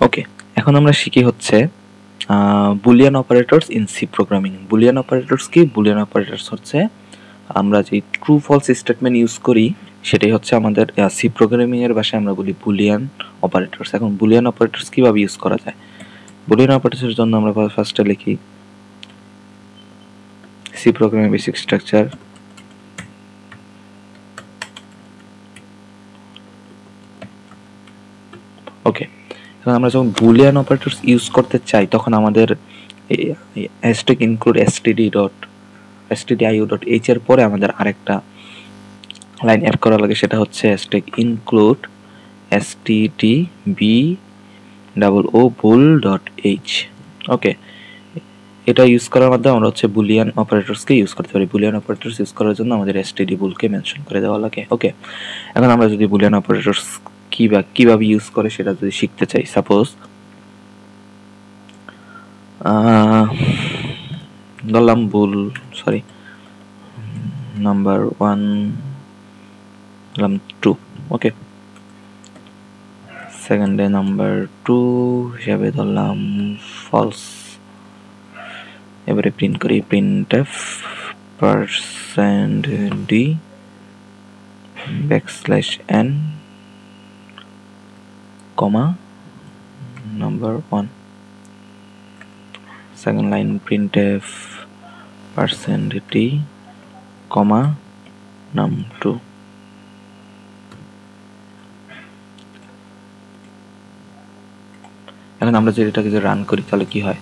ওকে, এখন আমরা শিখি হচ্ছে Boolean operators in C programming. Boolean operators কি? বুলিয়ান অপারেটরস হচ্ছে আমরা যে ট্রু ফলস স্টেটমেন্ট ইউজ করি সেটাই হচ্ছে আমাদের সি প্রোগ্রামিং এর ভাষায় আমরা বলি বুলিয়ান অপারেটরস। এখন বুলিয়ান অপারেটরস কিভাবে ইউজ করা যায়? বুলিয়ান অপারেটরসের জন্য আমরা ফার্স্টে লিখি সি প্রোগ্রামিং বেসিক স্ট্রাকচার। ওকে, এখন আমরা যখন বুলিয়ান অপারেটরস ইউজ করতে চাই তখন আমাদের হ্যাশট্যাগ ইনক্লুড stdio.h এর পরে আমাদের আরেকটা লাইন অ্যাড করা লাগে, সেটা হচ্ছে হ্যাশট্যাগ ইনক্লুড stdbool.h। ওকে, এটা ইউজ করার মাধ্যমে আমরা হচ্ছে বুলিয়ান অপারেটরসকে ইউজ করতে পারি। বুলিয়ান অপারেটরস ইউজ করার জন্য আমাদের stdbool-কে মেনশন করে দেওয়া লাগে। ওকে, এখন আমরা যদি বুলিয়ান অপারেটরস কিভাবে ইউজ করে সেটা যদি শিখতে চাই, সাপোজ ধরলাম নাম্বার 1 ধরলাম 2। ওকে, সেকেন্ডে নাম্বার 2 হিসাবে ধরলাম ফলস। এবারে প্রিন্ট করি printf %d \n কমা number 1। Second line printf %d কমা num2। এখন আমরা যদি এটাকে রান করি তাহলে কি হয়?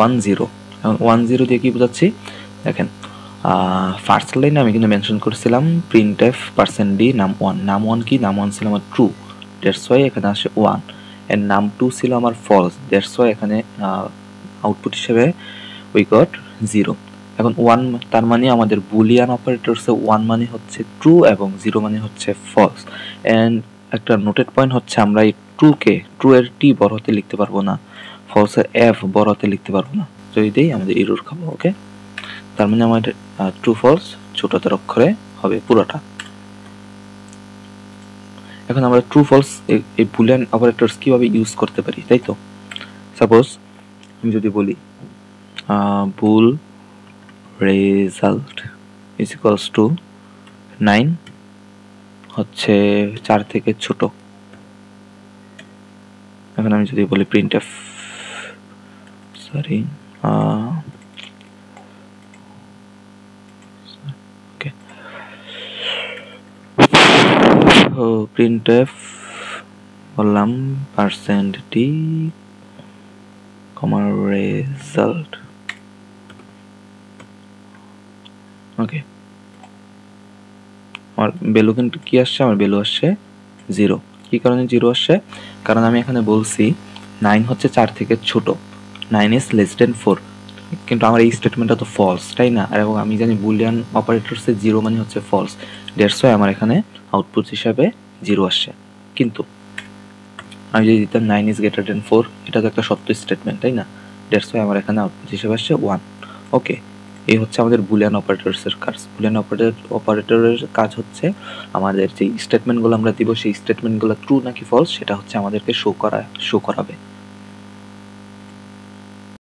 1 0। এখন 1 0 দিয়ে কি বোঝাচ্ছি দেখেন, ফার্স্ট লাইনে আমি কিন্তু মেনশন করেছিলাম printf %d num1। num1 কি? num1 ছিল আমার ট্রু, দ্যাটস ওয়াই এখানে আসে 1, এন্ড num2 ছিল আমার ফলস, দ্যাটস ওয়াই এখানে আউটপুট হিসেবে উই গট 0। এখন 1 তার মানে আমাদের বুলিয়ান অপারেটরসে 1 মানে হচ্ছে ট্রু এবং 0 মানে হচ্ছে ফলস। এন্ড একটা নোটেড পয়েন্ট হচ্ছে আমরা এই ট্রু এর টি বড় হাতে লিখতে পারবো না, ফলস এর এফ বড় হাতে লিখতে পারবো না, যদি দেই আমাদের এরর খাবো। ওকে, তার মানে আমাদের ট্রু ফলস ছোট হাতের অক্ষরে হবে পুরোটা। এখন আমরা ট্রু ফলস এই বুলিয়ান অপারেটরস কিভাবে ইউজ করতে পারি, তাই তো? সাপোজ আমি যদি বলি বুল রেজাল্ট ইজ ইকুয়ালস টু 9 হচ্ছে 4 থেকে ছোট। এখন আমি যদি বলি printf printf বললাম %d result। ওকে, আমার ভ্যালু কিন্তু কি আসছে? আমার ভ্যালু আসছে 0। কি কারণে 0 আসছে? কারণ আমি এখানে বলছি 9 হচ্ছে 4 থেকে ছোট, 9 is less than 4, কিন্তু আমার এই স্টেটমেন্টটা তো ফলস, তাই না? আর এবং আমি জানি বুলিয়ান অপারেটরসে 0 মানে হচ্ছে ফলস, দ্যাটস ওয়াই আমার এখানে আউটপুট হিসাবে 0 আসছে। কিন্তু আমি যদি দিতাম 9 is greater than 4, এটা তো একটা সত্য স্টেটমেন্ট, তাই না? দ্যাটস ওয়াই আমার এখানে আউটপুট হিসেবে আসছে 1। ওকে, এই হচ্ছে আমাদের বুলিয়ান অপারেটরসের কাজ। বুলিয়ান অপারেটরের কাজ হচ্ছে আমাদের যে স্টেটমেন্টগুলো আমরা দিব সেই স্টেটমেন্টগুলো ট্রু নাকি ফলস সেটা হচ্ছে আমাদেরকে শো করাবে।